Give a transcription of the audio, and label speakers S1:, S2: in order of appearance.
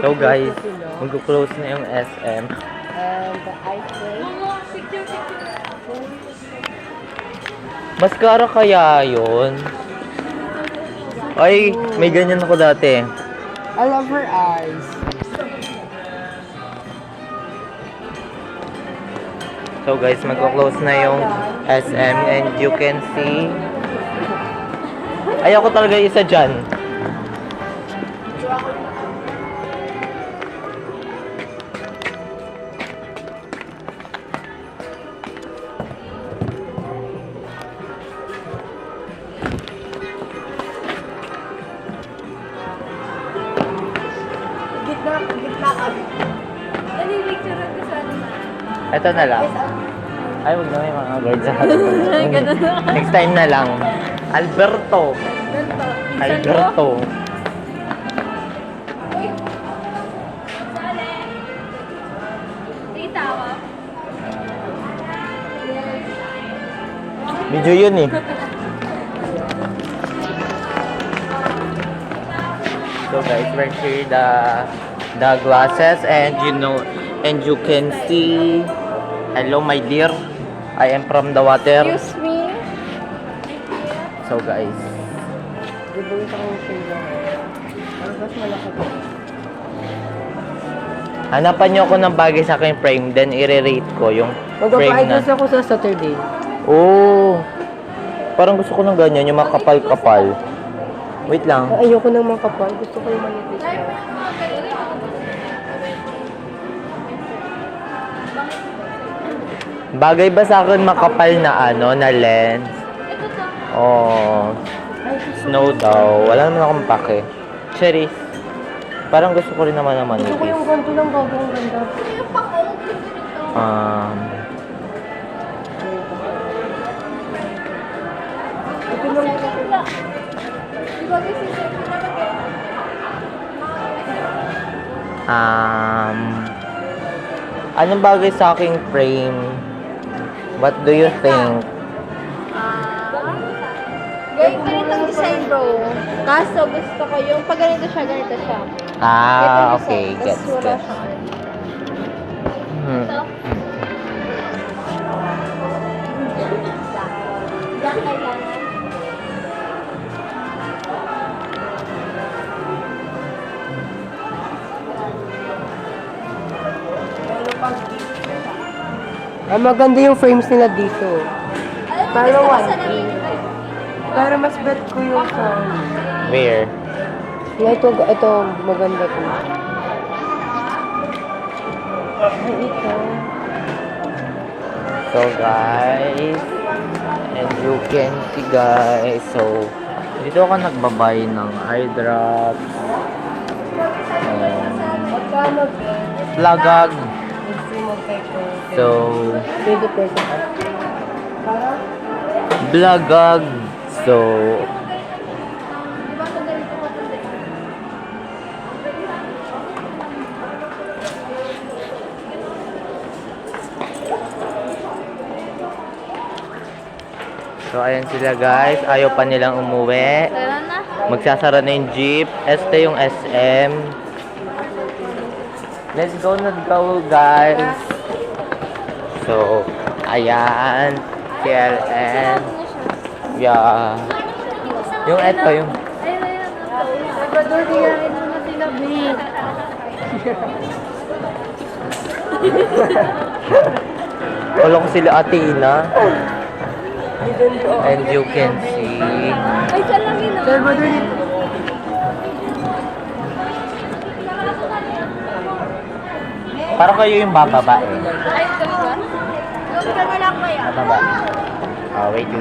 S1: So guys, mag-close na yung SM.
S2: And the ice cream.
S1: Mascara kaya yun? Ay, may ganyan ako dati.
S2: I love her eyes.
S1: So guys, magko-close na yung SM and you can see ay ako talaga isa dyan.
S2: Gitna kami.
S3: Nalipicturean ko sa ano.
S1: Ito na lang. Ay, huwag na may mga guards sa Next time na lang. Alberto. Alberto.
S3: Sali. Titawa.
S1: Video yun eh. So guys, we're here the glasses and you can see. Hello my dear. I am from the water.
S3: Excuse me.
S1: So guys,
S2: Bibigyan ko yung finger. Ano mas malaki ba?
S1: hanapan niyo ako ng bagay sa aking frame, then i-rate ko yung frame na.
S2: Magpapa-eyeglass ako sa Saturday.
S1: Oh, parang gusto ko ng ganyan, yung makapal-kapal. Wait lang.
S2: Ayoko ng mga kapal. Gusto ko yung manipis.
S1: Bagay ba sa akin makapal na na lens? Oh, snow daw. Wala naman akong pake. Cherries. Parang gusto ko rin naman naman
S2: Gusto ko yung ganito lang gagawin ganda.
S1: Um,
S2: Ito lang.
S1: anong bagay sa aking frame? What do you think?
S3: Ganitong design bro. Kaso gusto ko yung pag ganito siya, ganito siya.
S1: Ah, okay.
S3: Gets,
S1: Gets,
S3: wala
S1: gets.
S3: siyang ano.
S1: Hmm.
S3: Ito. Diyan kailangan.
S2: Maganda yung frames nila dito. Pero
S3: Gusto ko
S2: one.
S3: sa nabili.
S2: Pero mas bet ko yung sa...
S1: Where?
S2: Yeah, ito maganda to. Ay, ito.
S1: So guys, and you can see guys, so dito ako nagbabay ng eye drops and
S2: Magkano?
S1: plagag. So,
S2: 20 pesos. Para?
S1: blagag. So, ayan sila guys. Ayaw pa nilang umuwi.
S3: Tara na.
S1: Magsasara na yung jeep. Este yung SM. Let's go na go guys. So, ayan. CLN. Yeah. Yung eto, yung...
S3: Salvador, diyarin mo na sila, babe.
S1: Wala ko sila Athena. And you can see.
S3: Ay, salamin na.
S2: Salvador dito.
S1: Parang kayo yung bababa eh.
S3: Ay, talaga? Yung ka na lang ba yan?
S1: Bababa. Wait lang.